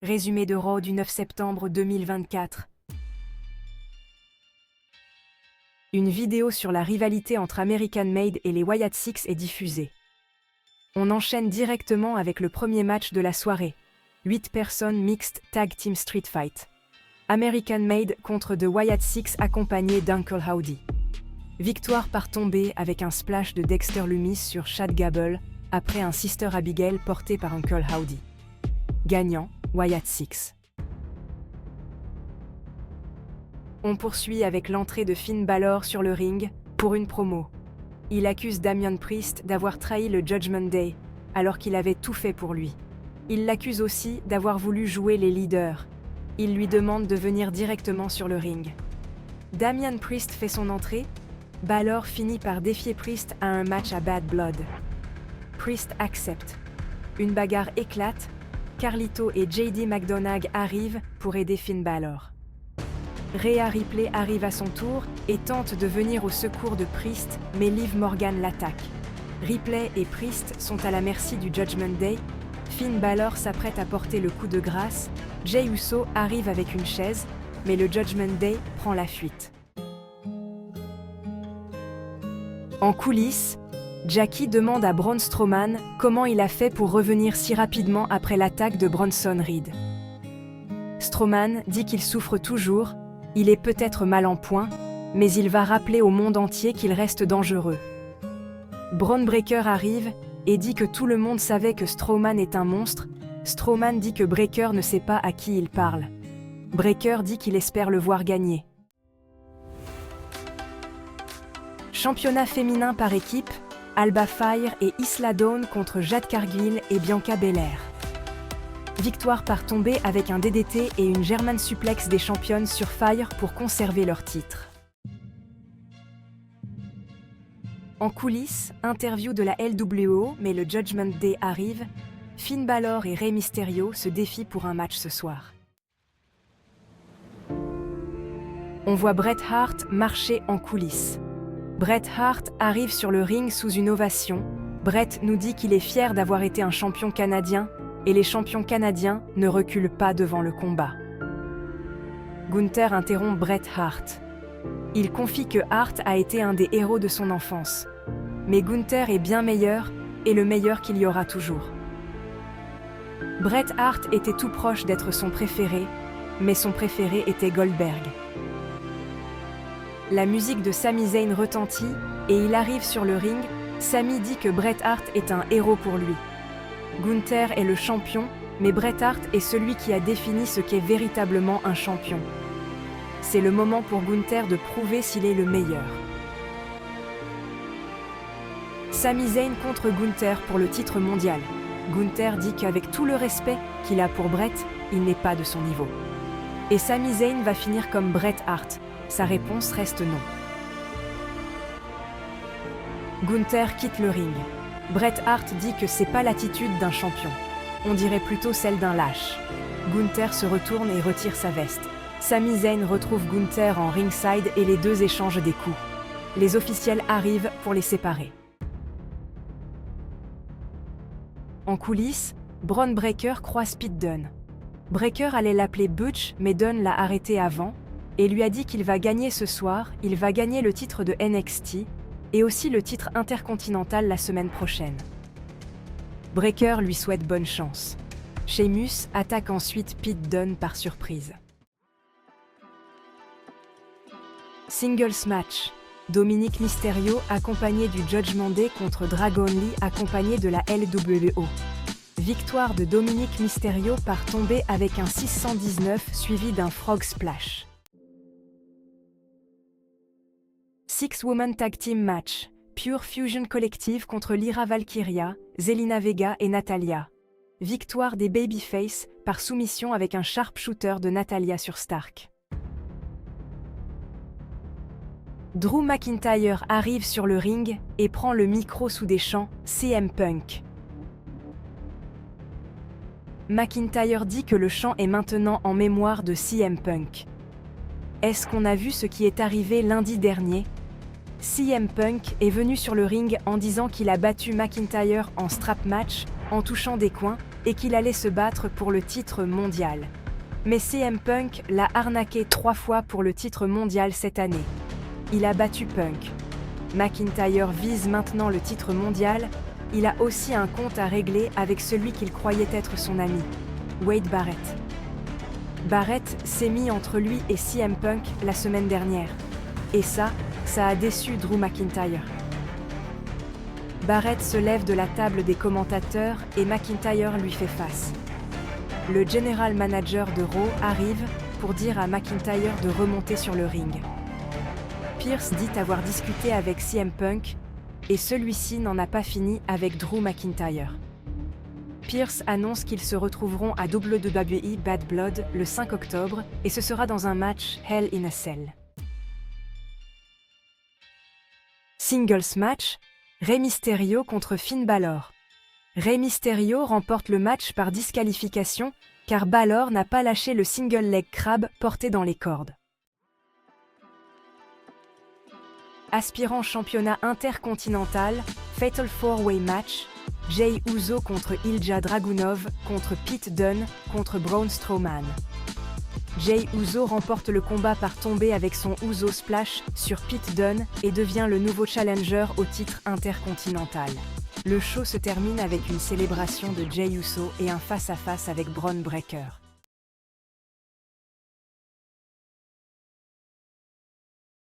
Résumé de Raw du 9 septembre 2024. Une vidéo sur la rivalité entre American Made et les Wyatt Six est diffusée. On enchaîne directement avec le premier match de la soirée. 8 personnes Mixed Tag Team Street Fight. American Made contre The Wyatt Six accompagnés d'Uncle Howdy. Victoire par tombée avec un splash de Dexter Lumis sur Chad Gable après un Sister Abigail porté par Uncle Howdy. Gagnant, Wyatt Six. On poursuit avec l'entrée de Finn Balor sur le ring pour une promo. Il accuse Damian Priest d'avoir trahi le Judgment Day alors qu'il avait tout fait pour lui. Il l'accuse aussi d'avoir voulu jouer les leaders. Il lui demande de venir directement sur le ring. Damian Priest fait son entrée. Balor finit par défier Priest à un match à Bad Blood. Priest accepte. Une bagarre éclate. Carlito et JD McDonagh arrivent pour aider Finn Balor. Rhea Ripley arrive à son tour et tente de venir au secours de Priest, mais Liv Morgan l'attaque. Ripley et Priest sont à la merci du Judgment Day. Finn Balor s'apprête à porter le coup de grâce. Jey Uso arrive avec une chaise, mais le Judgment Day prend la fuite. En coulisses, Jackie demande à Braun Strowman comment il a fait pour revenir si rapidement après l'attaque de Bronson Reed. Strowman dit qu'il souffre toujours, il est peut-être mal en point, mais il va rappeler au monde entier qu'il reste dangereux. Bron Breakker arrive et dit que tout le monde savait que Strowman est un monstre. Strowman dit que Breakker ne sait pas à qui il parle. Breakker dit qu'il espère le voir gagner. Championnat féminin par équipe, Alba Fire et Isla Dawn contre Jade Cargill et Bianca Belair. Victoire par tombée avec un DDT et une German suplex des championnes sur Fire pour conserver leur titre. En coulisses, interview de la LWO, mais le Judgment Day arrive. Finn Balor et Rey Mysterio se défient pour un match ce soir. On voit Bret Hart marcher en coulisses. Bret Hart arrive sur le ring sous une ovation. Bret nous dit qu'il est fier d'avoir été un champion canadien, et les champions canadiens ne reculent pas devant le combat. Gunther interrompt Bret Hart. Il confie que Hart a été un des héros de son enfance. Mais Gunther est bien meilleur, et le meilleur qu'il y aura toujours. Bret Hart était tout proche d'être son préféré, mais son préféré était Goldberg. La musique de Sami Zayn retentit, et il arrive sur le ring. Sami dit que Bret Hart est un héros pour lui. Gunther est le champion, mais Bret Hart est celui qui a défini ce qu'est véritablement un champion. C'est le moment pour Gunther de prouver s'il est le meilleur. Sami Zayn contre Gunther pour le titre mondial. Gunther dit qu'avec tout le respect qu'il a pour Bret, il n'est pas de son niveau. Et Sami Zayn va finir comme Bret Hart. Sa réponse reste non. Gunther quitte le ring. Bret Hart dit que c'est pas l'attitude d'un champion. On dirait plutôt celle d'un lâche. Gunther se retourne et retire sa veste. Sami Zayn retrouve Gunther en ringside et les deux échangent des coups. Les officiels arrivent pour les séparer. En coulisses, Bron Breakker croise Pete Dunne. Breakker allait l'appeler Butch, mais Dunne l'a arrêté avant et lui a dit qu'il va gagner ce soir, il va gagner le titre de NXT et aussi le titre intercontinental la semaine prochaine. Breakker lui souhaite bonne chance. Sheamus attaque ensuite Pete Dunne par surprise. Singles match. Dominic Mysterio accompagné du Judgment Day contre Dragon Lee accompagné de la LWO. Victoire de Dominic Mysterio par tombée avec un 619 suivi d'un Frog Splash. Six-Woman Tag Team Match. Pure Fusion Collective contre Lyra Valkyria, Zelina Vega et Natalya. Victoire des Babyface par soumission avec un sharpshooter de Natalya sur Stark. Drew McIntyre arrive sur le ring et prend le micro sous des chants CM Punk. McIntyre dit que le chant est maintenant en mémoire de CM Punk. Est-ce qu'on a vu ce qui est arrivé lundi dernier ? CM Punk est venu sur le ring en disant qu'il a battu McIntyre en strap match en touchant des coins, et qu'il allait se battre pour le titre mondial. Mais CM Punk l'a arnaqué 3 fois pour le titre mondial cette année. Il a battu Punk. McIntyre vise maintenant le titre mondial, il a aussi un compte à régler avec celui qu'il croyait être son ami, Wade Barrett. Barrett s'est mis entre lui et CM Punk la semaine dernière. Et ça a déçu Drew McIntyre. Barrett se lève de la table des commentateurs et McIntyre lui fait face. Le general manager de Raw arrive pour dire à McIntyre de remonter sur le ring. Pierce dit avoir discuté avec CM Punk et celui-ci n'en a pas fini avec Drew McIntyre. Pierce annonce qu'ils se retrouveront à WWE Bad Blood le 5 octobre et ce sera dans un match Hell in a Cell. Singles match, Rey Mysterio contre Finn Balor. Rey Mysterio remporte le match par disqualification car Balor n'a pas lâché le single leg crab porté dans les cordes. Aspirant championnat intercontinental, Fatal 4-Way match, Jey Uso contre Ilja Dragunov contre Pete Dunne contre Braun Strowman. Jey Uso remporte le combat par tombée avec son Uso Splash sur Pete Dunne et devient le nouveau challenger au titre intercontinental. Le show se termine avec une célébration de Jey Uso et un face-à-face avec Bron Breakker.